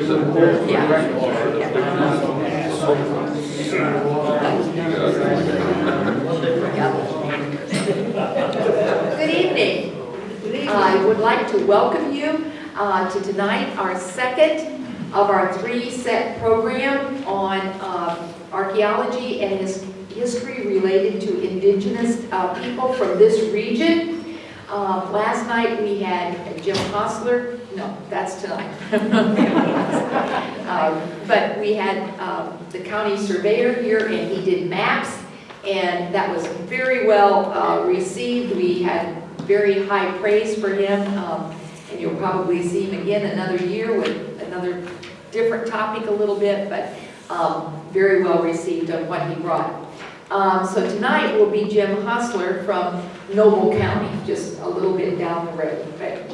Good evening. I would like to welcome you to tonight, our second of our three-set program on archaeology and history related to indigenous people from this region. Last night we had Jim Hossler. No, that's tonight. But we had the county surveyor here, and he did maps, and that was very well received. We had very high praise for him, and you'll probably see him again another year with another different topic a little bit, but very well received on what he brought. So tonight will be Jim Hossler from Noble County, just a little bit down the road. But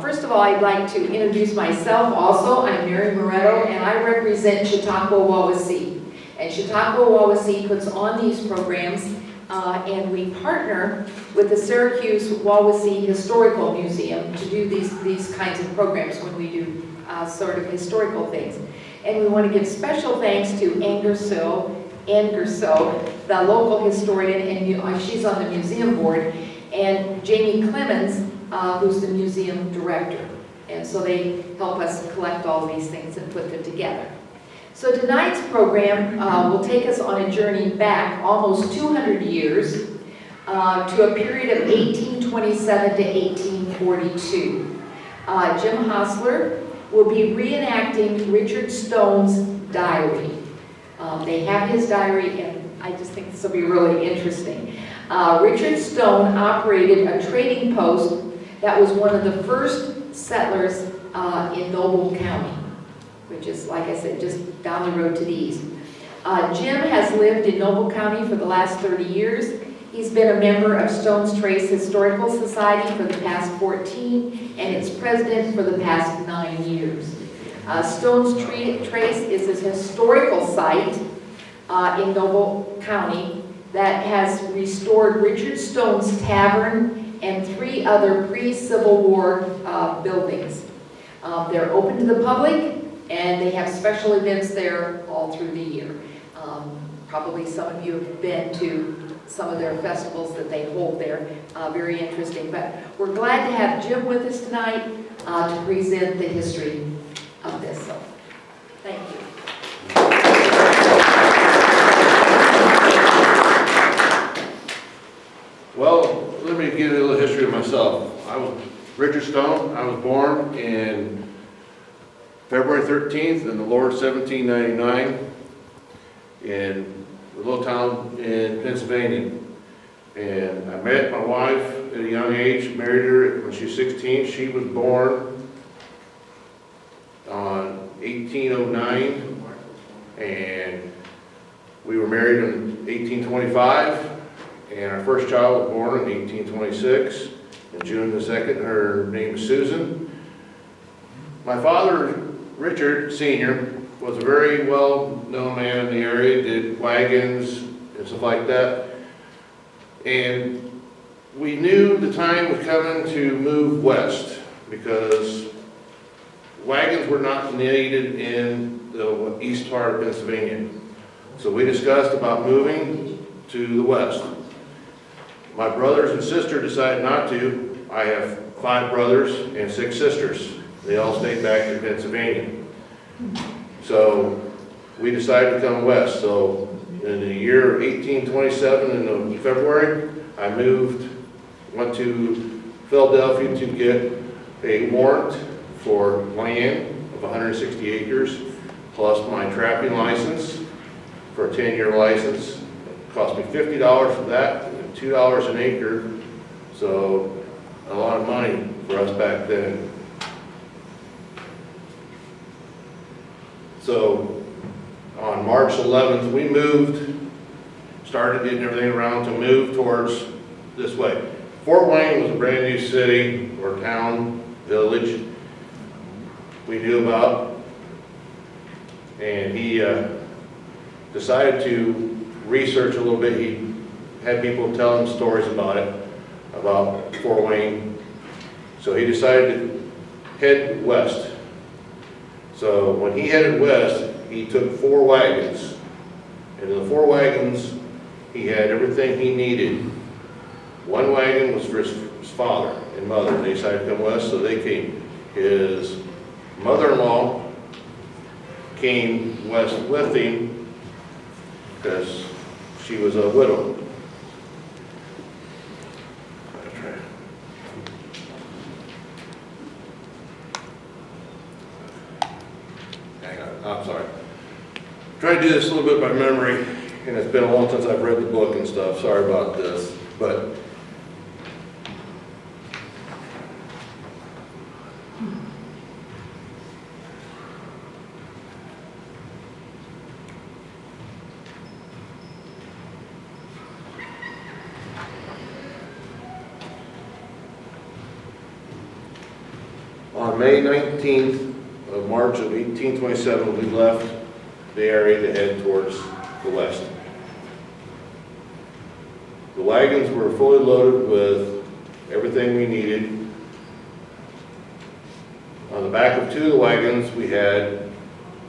first of all, I'd like to introduce myself also. I'm Mary Moretto, and I represent Chiefs-Wawasee. And Chiefs-Wawasee puts on these programs, and we partner with the Syracuse-Wawasee Historical Museum to do these kinds of programs when we do sort of historical things. And we want to give special thanks to Anne Gerso, the local historian, and she's on the museum board, and Jamie Clemens, who's the museum director. And so they help us collect all these things and put them together. So tonight's program will take us on a journey back almost 200 years to a period of 1827 to 1842. Jim Hossler will be reenacting Richard Stone's diary. They have his diary, and I just think this will be really interesting. Richard Stone operated a trading post that was one of the first settlers in Noble County, which is, like I said, just down the road to the east. Jim has lived in Noble County for the last 30 years. He's been a member of Stone's Trace Historical Society for the past 14, and its president for the past 9 years. Stone's Trace is a historical site in Noble County that has restored Richard Stone's tavern and 3 other pre-Civil War buildings. They're open to the public, and they have special events there all through the year. Probably some of you have been to some of their festivals that they hold there. Very interesting. But we're glad to have Jim with us tonight to present the history of this. So, thank you. Well, let me give you a little history of myself. I was Richard Stone. I was born in February 13th in the Lord 1799 in a little town in Pennsylvania. And I met my wife at a young age, married her when she was 16. She was born on 1809, and we were married in 1825, and our first child was born in 1826, and June the 2nd, her name is Susan. My father, Richard Sr., was a very well-known man in the area, did wagons and stuff like that, and we knew the time was coming to move west because wagons were not needed in the east part of Pennsylvania. So we discussed about moving to the west. My brothers and sister decided not to. I have 5 brothers and 6 sisters. They all stayed back in Pennsylvania. So we decided to come west. So in the year 1827, in February, I went to Philadelphia to get a warrant for land of 160 acres, plus my trapping license for a 10-year license. It cost me $50 for that, and $2 an acre, so a lot of money for us back then. So on March 11th, we started getting everything around to move towards this way. Fort Wayne was a brand new city or town, village we knew about, and he decided to research a little bit. He had people tell him stories about it, about Fort Wayne. So he decided to head west So when he headed west, he took 4 wagons. And in the 4 wagons, he had everything he needed. 1 wagon was for his father and mother. They decided to come west, so they came. His mother-in-law came west with him because she was a widow. Hang on, I'm sorry. Try to do this a little bit by memory, and it's been a long since I've read the book and stuff. Sorry about this, but on May 19th of March of 1827, we left the area to head towards the west. The wagons were fully loaded with everything we needed. On the back of 2 of the wagons, we had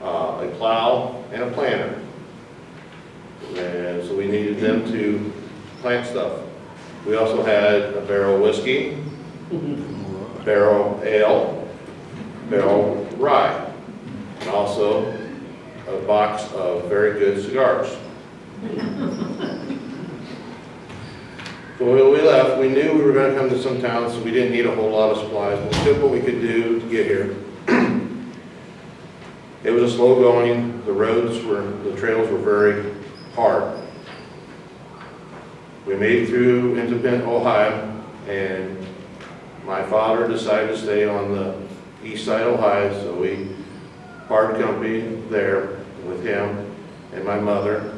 a plow and a planter. And so we needed them to plant stuff. We also had a barrel of whiskey, barrel ale, barrel rye, and also a box of very good cigars. So when we left, we knew we were going to come to some towns, so we didn't need a whole lot of supplies. We did what we could do to get here. It was a slow going. The trails were very hard. We made it through into Ohio, and my father decided to stay on the east side of Ohio, so we parted company there with him and my mother,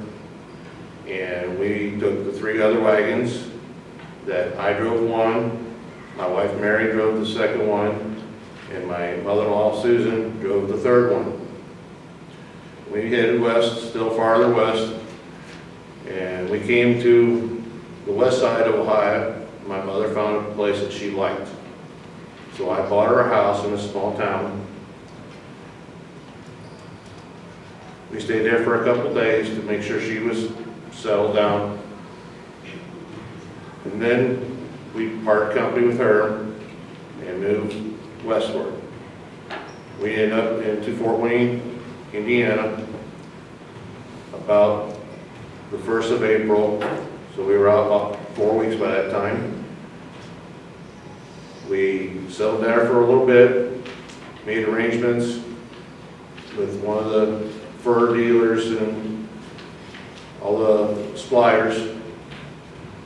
and we took the 3 other wagons. That I drove one, my wife Mary drove the second one, and my mother-in-law Susan drove the third one. We headed west, still farther west, and we came to the west side of Ohio. My mother found a place that she liked. So I bought her a house in a small town. We stayed there for a couple days to make sure she was settled down. And then we parted company with her and moved westward. We ended up into Fort Wayne, Indiana, about the 1st of April. So we were out about 4 weeks by that time. We settled there for a little bit, made arrangements with one of the fur dealers and all the suppliers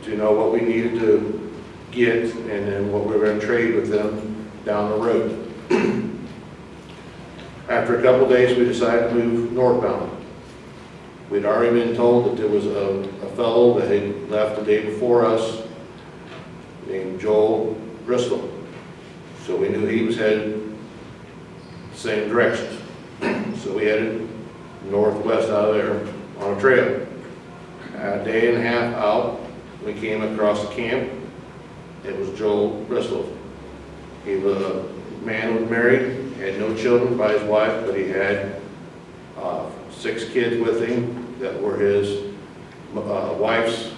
to know what we needed to get and then what we were going to trade with them down the road. After a couple days, we decided to move northbound. We'd already been told that there was a fellow that had left the day before us named Joel Bristol. So we knew he was headed the same direction. So we headed northwest out of there on a trail. A day and a half out, we came across a camp. It was Joel Bristol. He was a man who was married, had no children by his wife, but he had 6 kids with him that were his wife's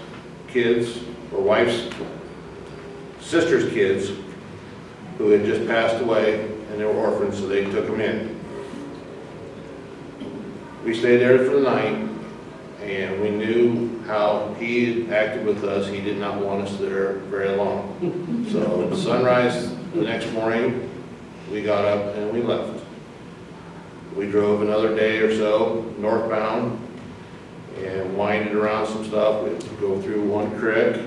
kids, or wife's sister's kids, who had just passed away, and they were orphans, so they took them in. We stayed there for the night, and we knew how he acted with us. He did not want us there very long. So at sunrise the next morning, we got up and we left. We drove another day or so northbound and winded around some stuff. We go through one creek,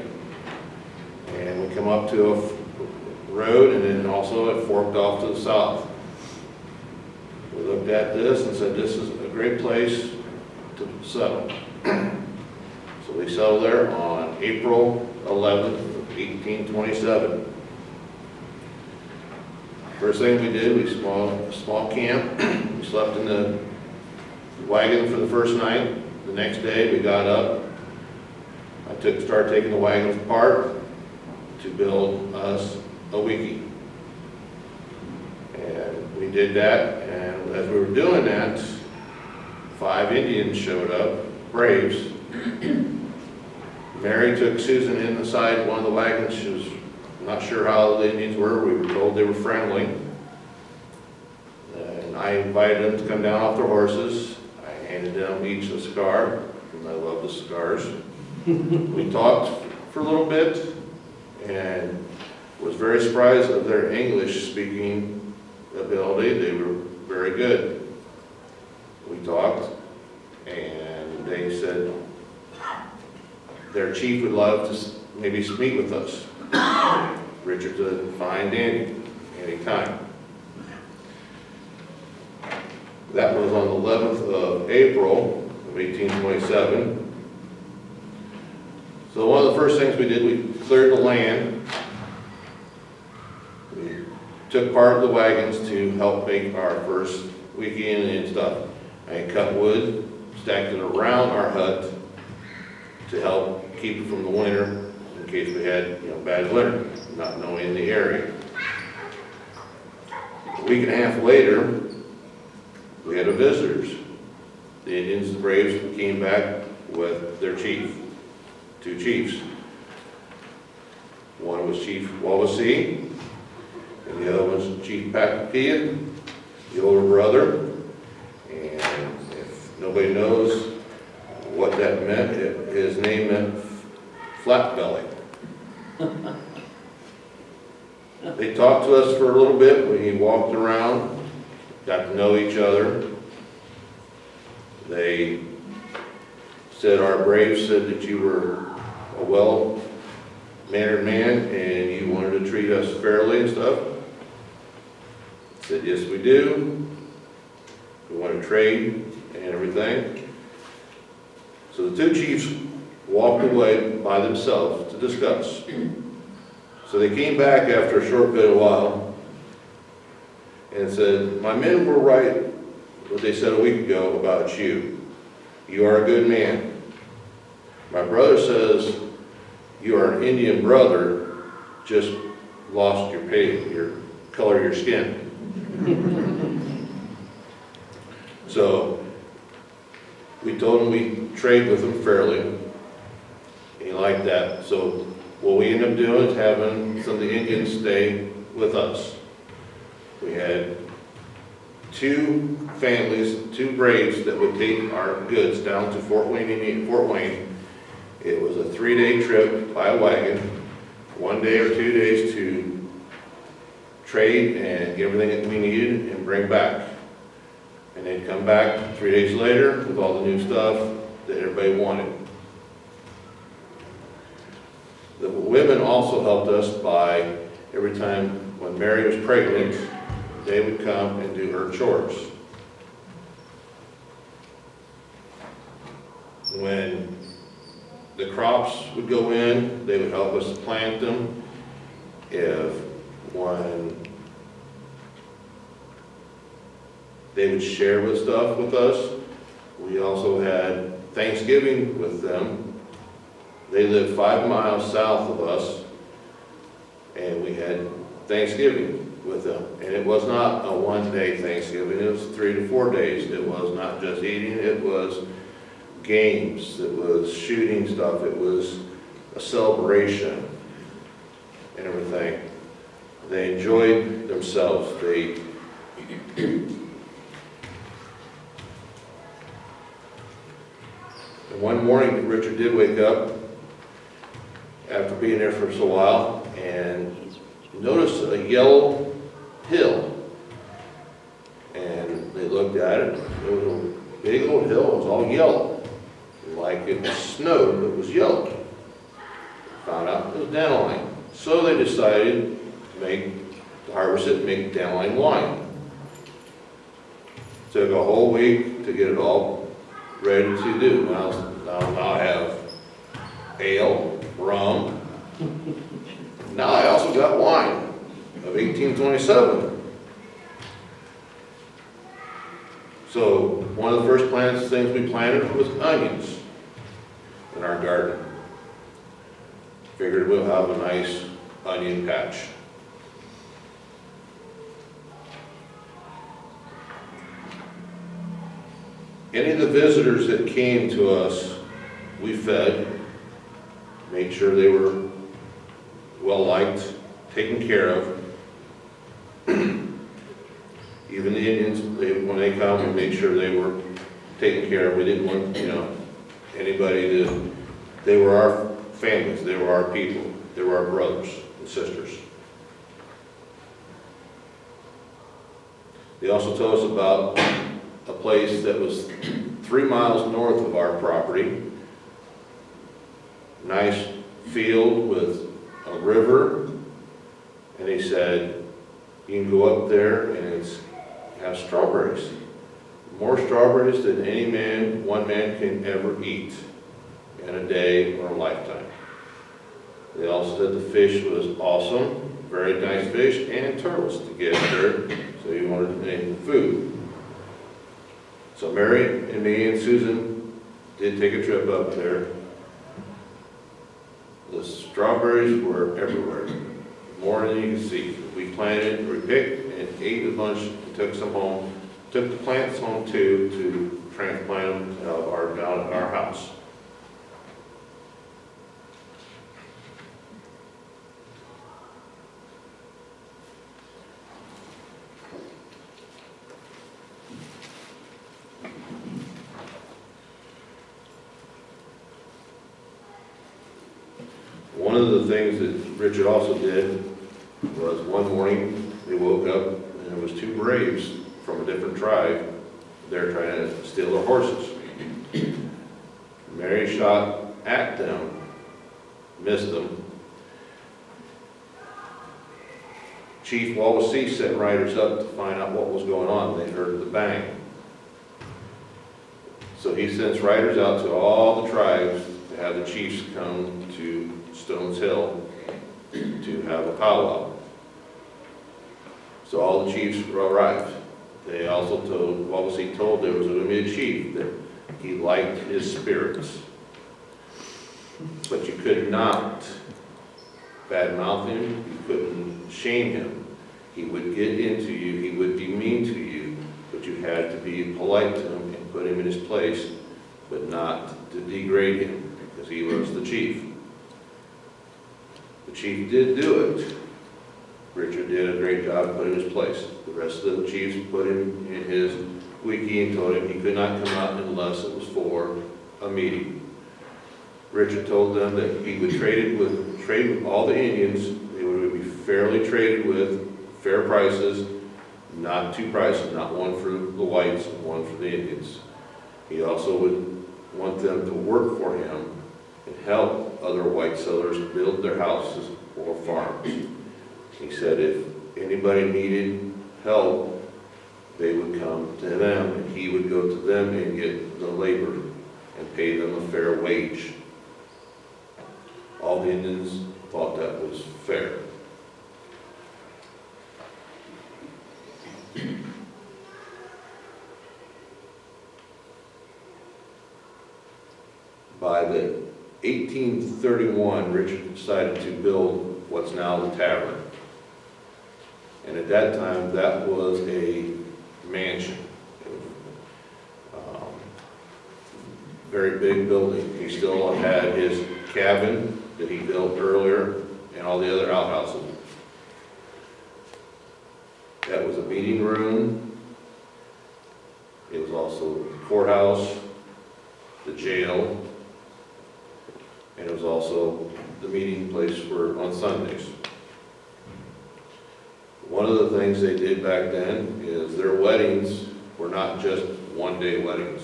and we come up to a road, and then also it forked off to the south. We looked at this and said, this is a great place to settle. So we settled there on April 11th, 1827. First thing we did, we a small camp. We slept in the wagon for the first night. The next day we got up. I started taking the wagons apart to build us a wiki. And we did that, and as we were doing that, 5 Indians showed up, Braves. Mary took Susan inside one of the wagons. She was not sure how the Indians were. We were told they were friendly. And I invited them to come down off their horses. I handed them each a cigar, and I love the cigars. We talked for a little bit and was very surprised of their English speaking ability. They were very good. We talked, and they said their chief would love to maybe meet with us. Richard said, fine, Danny, anytime. That was on the 11th of April of 1827. So one of the first things we did, we cleared the land. We took part of the wagons to help make our first weekend and stuff. I cut wood, stacked it around our hut to help keep it from the winter in case we had, bad winter, not knowing the area. A week and a half later, we had visitors. The Indians, the Braves, came back with their chief, 2 chiefs. One was Chief Wawasee, and the other was Chief Papakeechie, the older brother. And if nobody knows what that meant, his name meant flat belly. They talked to us for a little bit. We walked around, got to know each other. They said our Braves said that you were a well-mannered man and you wanted to treat us fairly and stuff. I said, yes, we do. We want to trade and everything. So the 2 chiefs walked away by themselves to discuss. So they came back after a short bit of while and said, my men were right what they said a week ago about you. You are a good man. My brother says you are an Indian brother, just lost your pay, your color of your skin. So we told him we trade with him fairly. He liked that. So what we ended up doing is having some of the Indians stay with us. We had 2 families, 2 Braves that would take our goods down to Fort Wayne. It was a 3-day trip by wagon, 1 day or 2 days to trade and get everything that we needed and bring back. And they'd come back 3 days later with all the new stuff that everybody wanted. The women also helped us by every time when Mary was pregnant, they would come and do her chores. When the crops would go in, they would help us plant them. When they would share with stuff with us. We also had Thanksgiving with them. They lived 5 miles south of us, and we had Thanksgiving with them. And it was not a 1-day Thanksgiving, it was 3 to 4 days. It was not just eating, it was games, it was shooting stuff, it was a celebration and everything. They enjoyed themselves. And one morning, Richard did wake up after being there for a while and noticed a yellow hill. And they looked at it. It was a big old hill. It was all yellow, like it was snow, but it was yellow. Found out it was dandelion. So they decided to harvest it and make dandelion wine. Took a whole week to get it all ready to do. Now I have ale, rum. Now I also got wine of 1827. So one of the first things we planted was onions in our garden. Figured we'll have a nice onion patch. Any of the visitors that came to us, we fed, made sure they were well-liked, taken care of. Even the Indians, when they come, we made sure they were taken care of. We didn't want, anybody to, they were our families, they were our people, they were our brothers and sisters. They also told us about a place that was 3 miles north of our property. Nice field with a river, and they said, you can go up there and have strawberries. More strawberries than one man can ever eat in a day or a lifetime. They also said the fish was awesome, very nice fish, and turtles to get there, so you wanted to name the food. So Mary and me and Susan did take a trip up there. The strawberries were everywhere, more than you could see. We planted, we picked, and ate a bunch, and took some home. Took the plants home too, to transplant them out of our house. One of the things that Richard also did was one morning they woke up and there was 2 braves from a different tribe there trying to steal their horses. Mary shot at them, missed them. Chief Wawasee sent riders up to find out what was going on. They heard the bang. So he sends riders out to all the tribes to have the chiefs come to Stones Hill to have a powwow. So all the chiefs arrived. They also Wawasee told there was going to be a chief that he liked his spirits. But you could not badmouth him, you couldn't shame him. He would get into you, he would be mean to you, but you had to be polite to him and put him in his place, but not to degrade him, because he was the chief. The chief did do it. Richard did a great job putting him in his place. The rest of the chiefs put him in his wiki and told him he could not come out unless it was for a meeting. Richard told them that he would trade with all the Indians. They would be fairly traded with, fair prices, not 2 prices, not one for the whites and one for the Indians. He also would want them to work for him and help other white settlers build their houses or farms. He said if anybody needed help, they would come to them, and he would go to them and get the labor and pay them a fair wage. All the Indians thought that was fair. By the 1831, Richard decided to build what's now the tavern. And at that time, that was a mansion. Very big building. He still had his cabin that he built earlier and all the other outhouses. That was a meeting room. It was also the courthouse, the jail, and it was also the meeting place for on Sundays. One of the things they did back then is their weddings were not just one-day weddings.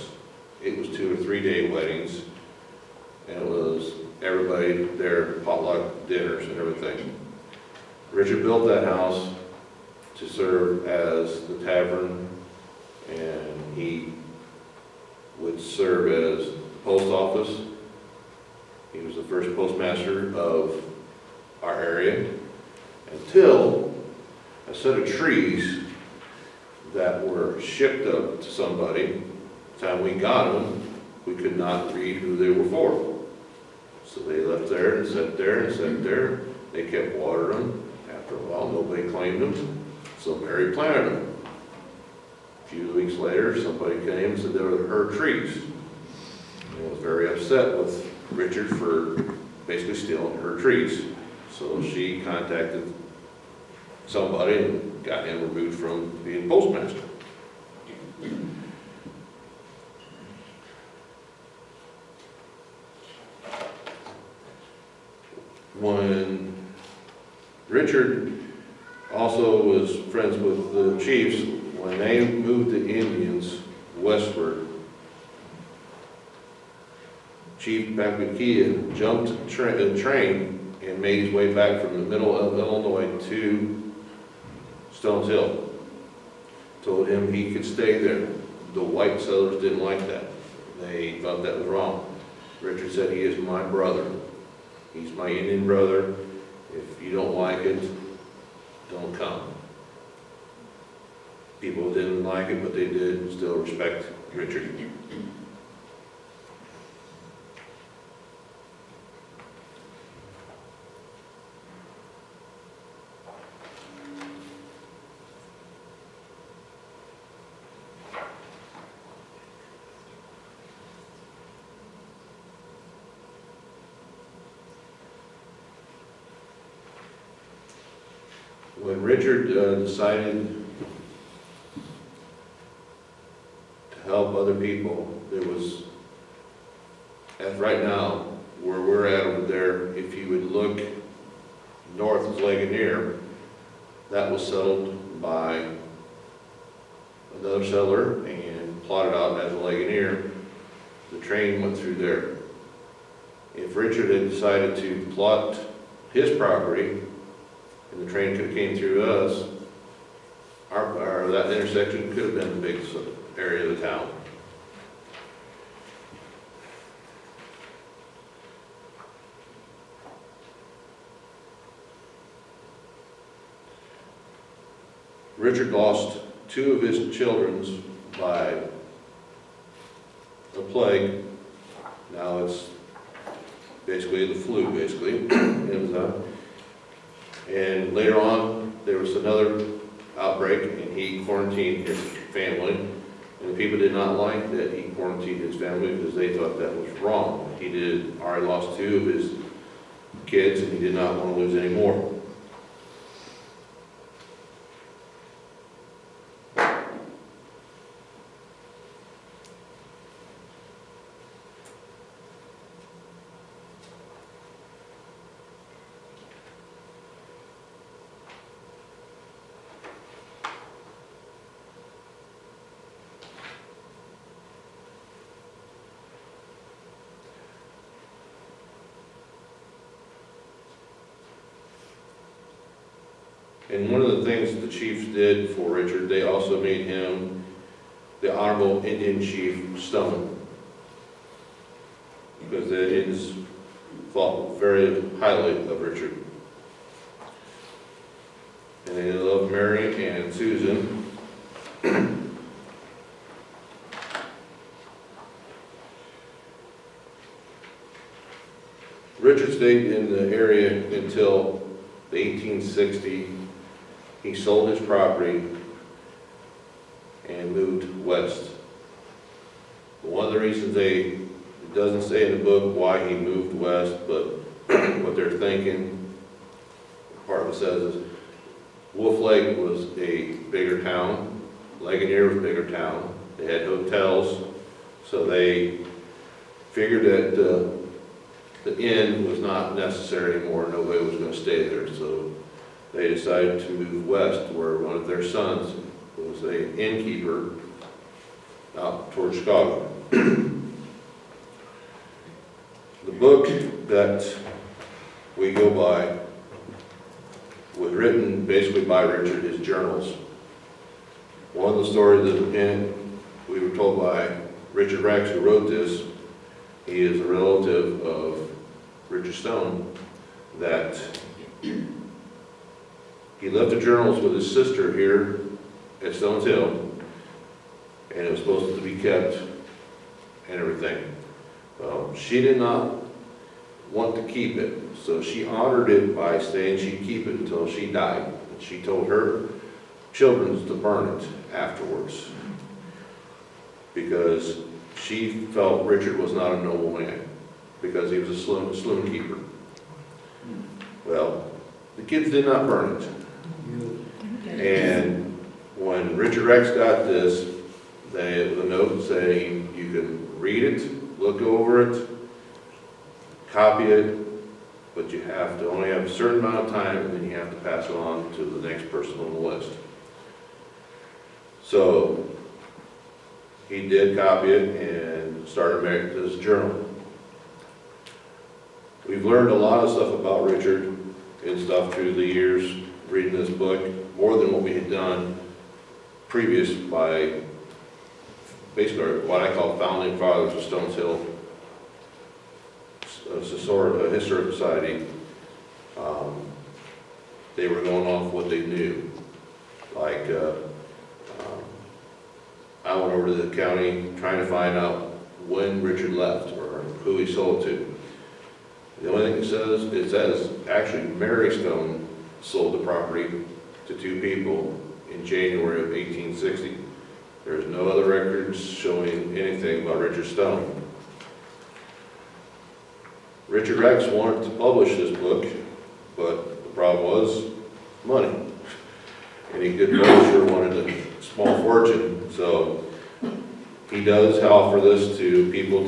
It was 2 or 3 day weddings, and it was everybody there, potluck dinners and everything. Richard built that house to serve as the tavern, and he would serve as the post office. He was the first postmaster of our area until a set of trees that were shipped up to somebody. The time we got them, we could not read who they were for. So they left there and sat there and sat there. They kept watering them. After a while, nobody claimed them. So Mary planted them. few weeks later, somebody came and said they were her trees. And was very upset with Richard for basically stealing her trees. So she contacted somebody and got him removed from being postmaster. When Richard also was friends with the Chiefs, when they moved the Indians westward, Chief Papakeechie jumped a train and made his way back from the middle of Illinois to Stones Hill. Told him he could stay there. The white settlers didn't like that. They thought that was wrong. Richard said, "He is my brother. He's my Indian brother. If you don't like it, don't come." People didn't like it, but they did still respect Richard. When Richard decided to help other people, there was, as right now, where we're at over there, if you would look north of Ligonier, that was settled by another settler and plotted out as a Ligonier. The train went through there. If Richard had decided to plot his property, and the train could have came through us, that intersection could have been the biggest area of the town. Richard lost 2 of his children by a plague. Now it's basically the flu, basically. It was and later on, there was another outbreak, and he quarantined his family. And the people did not like that he quarantined his family because they thought that was wrong. He already lost 2 of his kids, and he did not want to lose any more. And one of the things the Chiefs did for Richard, they also made him the Honorable Indian Chief Stone, because the Indians thought very highly of Richard. And they loved Mary and Susan. Richard stayed in the area until the 1860. He sold his property and moved west. One of the reasons it doesn't say in the book why he moved west, but what they're thinking, part of it says is, Wolf Lake was a bigger town, Ligonier was a bigger town, they had hotels, so they figured that the inn was not necessary anymore, nobody was going to stay there, so they decided to move west, where one of their sons was an innkeeper out towards Chicago. The book that we go by was written basically by Richard, his journals. One of the stories that we were told by Richard Rex, who wrote this, he is a relative of Richard Stone, that he left the journals with his sister here at Stones Hill, and it was supposed to be kept and everything. Well, she did not want to keep it, so she honored it by saying she'd keep it until she died. And she told her children to burn it afterwards. because she felt Richard was not a noble man, because he was a saloon keeper. Well, the kids did not burn it. And when Richard Rex got this, they had a note saying you can read it, look over it, copy it, but you have to only have a certain amount of time, and then you have to pass it on to the next person on the list. So he did copy it and started making this journal. We've learned a lot of stuff about Richard and stuff through the years reading this book, more than what we had done previous by basically what I call founding fathers of Stones Hill, a historic society. They were going off what they knew. Like, I went over to the county trying to find out when Richard left or who he sold to. The only thing it says actually Mary Stone sold the property to two people in January of 1860. There's no other records showing anything about Richard Stone. Richard Rex wanted to publish this book, but the problem was money. And he couldn't sure wanted a small fortune, so he does offer this to people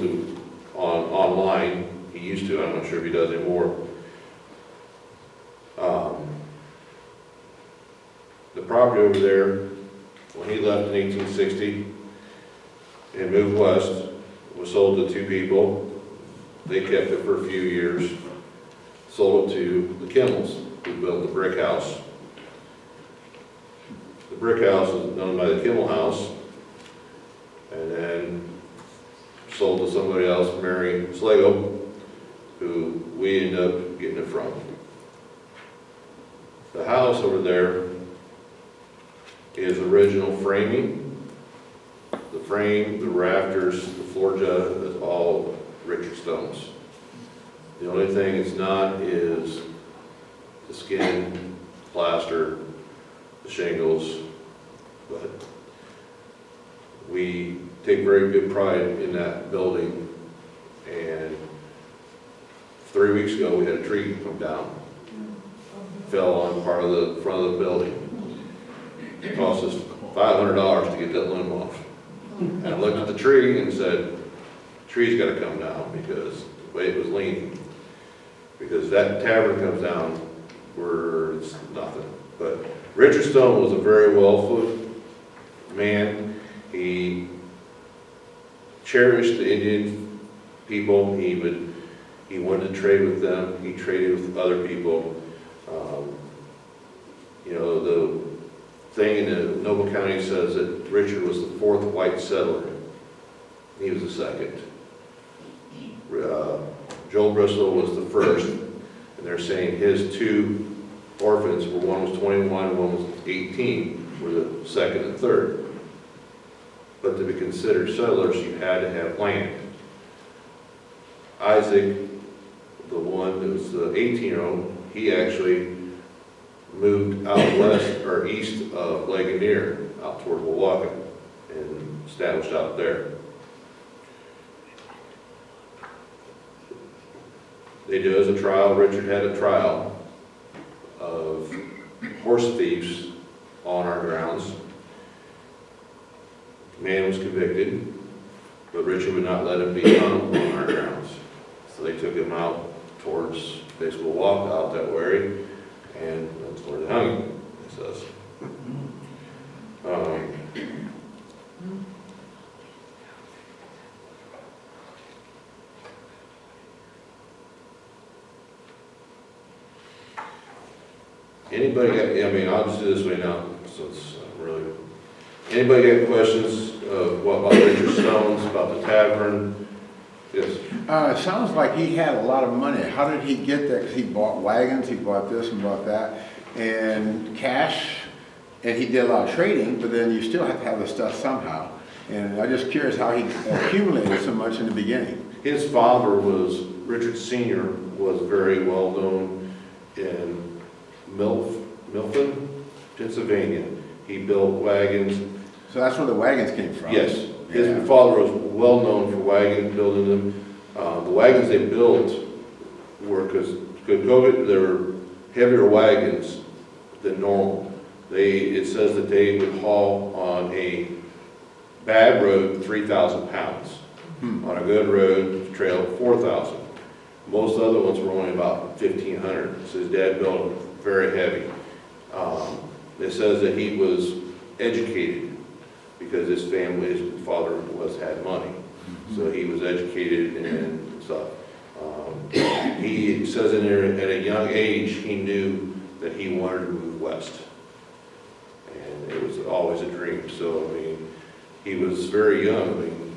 online. He used to, I'm not sure if he does anymore. The property over there, when he left in 1860 and moved west, was sold to two people. They kept it for a few years, sold it to the Kimmels, who built the brick house. The brick house is known by the Kimmel House, and then sold to somebody else, Mary Slago, who we ended up getting it from. The house over there is original framing. The frame, the rafters, the floor jut is all Richard Stone's. The only thing it's not is the skin, plaster, the shingles, but we take very good pride in that building. And 3 weeks ago, we had a tree come down, fell on part of the front of the building. It cost us $500 to get that limb off. And I looked at the tree and said, the tree's got to come down because the way it was leaning. Because that tavern comes down where it's nothing. But Richard Stone was a very well-foot man. He cherished the Indian people. He wanted to trade with them. He traded with other people. The thing in Noble County says that Richard was the fourth white settler. He was the second. Joel Bristol was the first, and they're saying his two orphans, one was 21 and one was 18, were the second and third. But to be considered settlers, you had to have land. Isaac, the one that was the 18-year-old, he actually moved out west or east of Ligonier, out toward Wawasee, and established out there. They do as a trial. Richard had a trial of horse thieves on our grounds. The man was convicted, but Richard would not let him be hung on our grounds. So they took him out towards basically walk out that way, and that's where they hung him, it says. Anybody got, I'll just do this way now, so it's really, anybody got questions of what about Richard Stone's, about the tavern? Yes? It sounds like he had a lot of money. How did he get that? Because he bought wagons, he bought this and bought that, and cash, and he did a lot of trading, but then you still have to have the stuff somehow. And I'm just curious how he accumulated so much in the beginning. His father was, Richard Sr. was very well known in Milton, Pennsylvania. He built wagons. So that's where the wagons came from? Yes, His father was well known for wagon building them. The wagons they built were, because COVID, they were heavier wagons than normal. It says that they would haul on a bad road 3,000 pounds. On a good road, trail 4,000. Most other ones were only about 1,500. So his dad built them very heavy. It says that he was educated because his family, his father had money. So he was educated and stuff. He says in there at a young age, he knew that he wanted to move west. And it was always a dream. So, I mean, he was very young. I mean,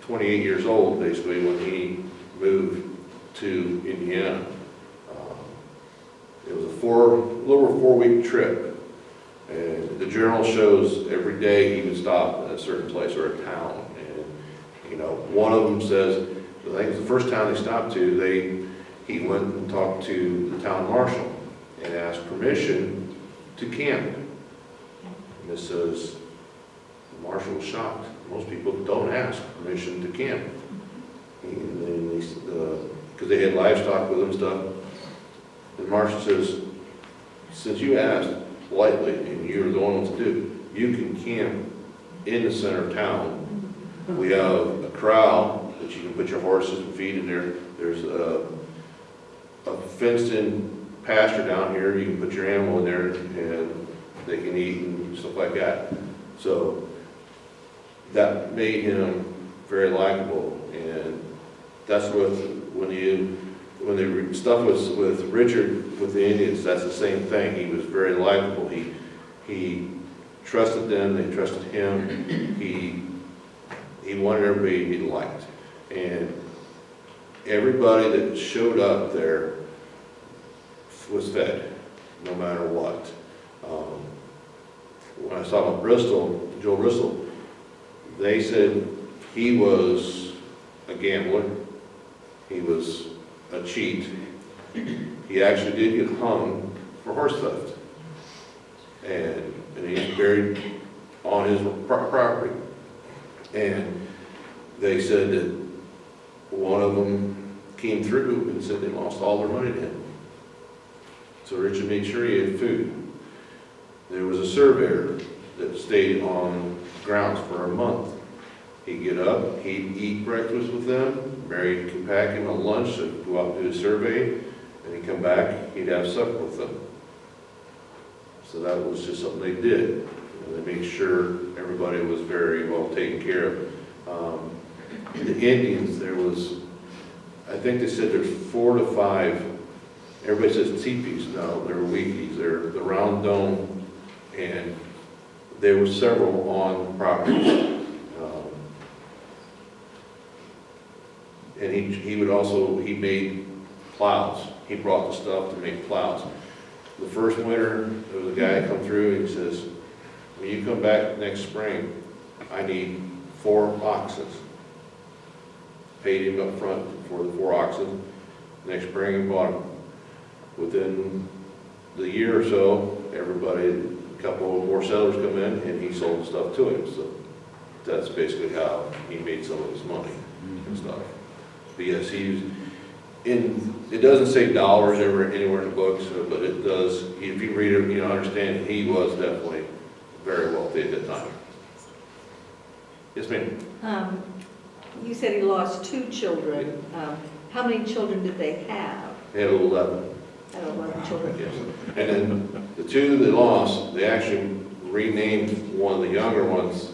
28 years old, basically, when he moved to Indiana. It was a little over 4-week trip. And the journal shows every day he would stop at a certain place or a town. And, you know, one of them says, I think it was the first town they stopped to, he went and talked to the town marshal and asked permission to camp. And this says, the marshal was shocked. Most people don't ask permission to camp. And then because they had livestock with them and stuff. The marshal says, since you asked politely and you're the one to do, you can camp in the center of town. We have a corral that you can put your horses and feed in there. There's a fenced-in pasture down here. You can put your animal in there and they can eat and stuff like that. So that made him very likable, and that's what when the stuff was with Richard with the Indians, that's the same thing. He was very likable. He trusted them. They trusted him. He wanted everybody to be liked, and everybody that showed up there was fed, no matter what. When I saw him at Bristol, Joe Bristol, they said he was a gambler. He was a cheat. He actually did get hung for horse theft. And he's buried on his property. And they said that one of them came through and said they lost all their money to him. So Richard made sure he had food. There was a surveyor that stayed on grounds for a month. He'd get up, he'd eat breakfast with them, Mary could pack him a lunch and go out and do a survey, and he'd come back, he'd have supper with them. So that was just something they did. They made sure everybody was very well taken care of. The Indians, there was, I think they said there's 4 to 5, everybody says teepees, no, they're weekies, they're the round dome, and there were several on properties. And he made plows. He brought the stuff to make plows. The first winter, there was a guy come through and he says, when you come back next spring, I need 4 oxen. Paid him up front for the 4 oxen. Next spring, he bought them. Within the year or so, a couple of more settlers come in and he sold the stuff to him. So that's basically how he made some of his money and stuff. But yes, it doesn't say dollars anywhere in the books, but it does, if you read it, you understand he was definitely very wealthy at that time. Yes, ma'am. You said he lost 2 children. How many children did they have? They had 11. Had 11 children. Yes. And then the 2 they lost, they actually renamed one of the younger ones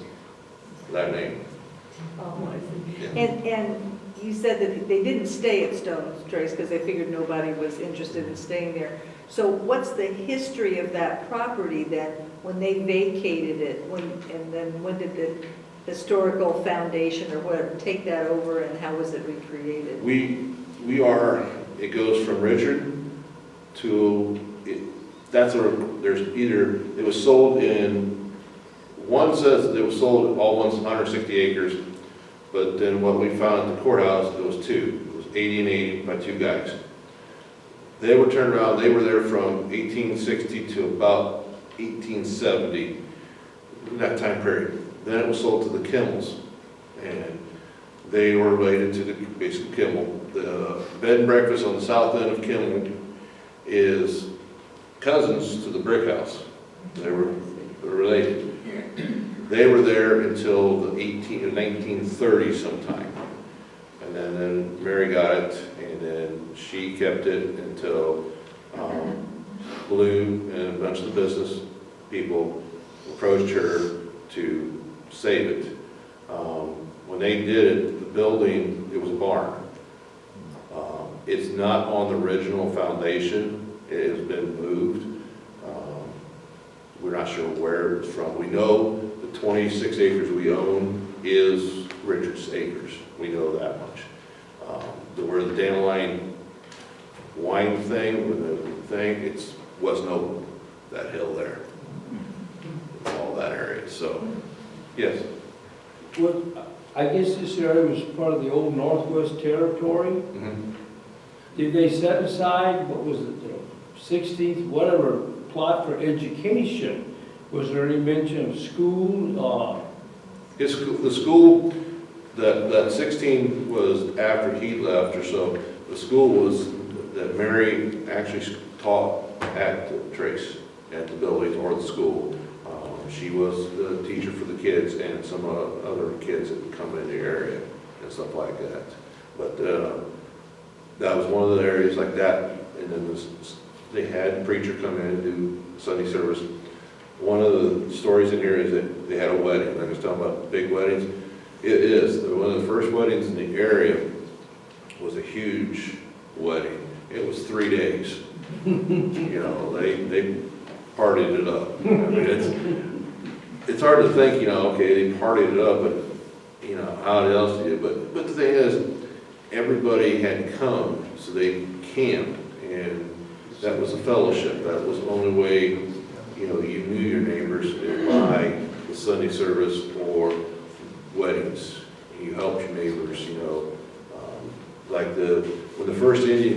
that name. Oh, I see. Yeah. And you said that they didn't stay at Stone's Trace because they figured nobody was interested in staying there. So what's the history of that property then when they vacated it? And then when did the historical foundation or whatever take that over, and how was it recreated? It goes from Richard to, it was sold in, one says that it was sold all once 160 acres, but then what we found at the courthouse, it was 2. It was 80 and 80 by 2 guys. They were turned around, they were there from 1860 to about 1870, in that time period. Then it was sold to the Kimmels, and they were related to the basic Kimmel. The bed and breakfast on the south end of Kimmel is cousins to the Brick House. They were related. They were there until the 1930s sometime. And then Mary got it, and then she kept it until Lou and a bunch of the business people approached her to save it. When they did it, the building, it was a barn. It's not on the original foundation. It has been moved. We're not sure where it's from. We know the 26 acres we own is Richard's acres. We know that much. Where the Dandelion wine thing, with the thing, it's West Noble, that hill there. It's all that area, so, yes. Well, I guess this area was part of the old Northwest Territory. Mhm. Did they set aside, what was it, the 16th, whatever, plot for education? Was there any mention of school? The school, that 16 was after he left or so. The school was, that Mary actually taught at the Trace, at the building or the school. She was the teacher for the kids and some other kids that would come in the area and stuff like that. But that was one of the areas like that. And then they had a preacher come in and do Sunday service. One of the stories in here is that they had a wedding. I was talking about big weddings. It is. One of the first weddings in the area was a huge wedding. It was 3 days. You know, they partied it up. I mean, it's hard to think, you know, okay, they partied it up, but, you know, how else do you? But the thing is, everybody had come, so they camped, and that was a fellowship. That was the only way, you know, you knew your neighbors by the Sunday service or weddings. You helped your neighbors, you know. Like when the first Indian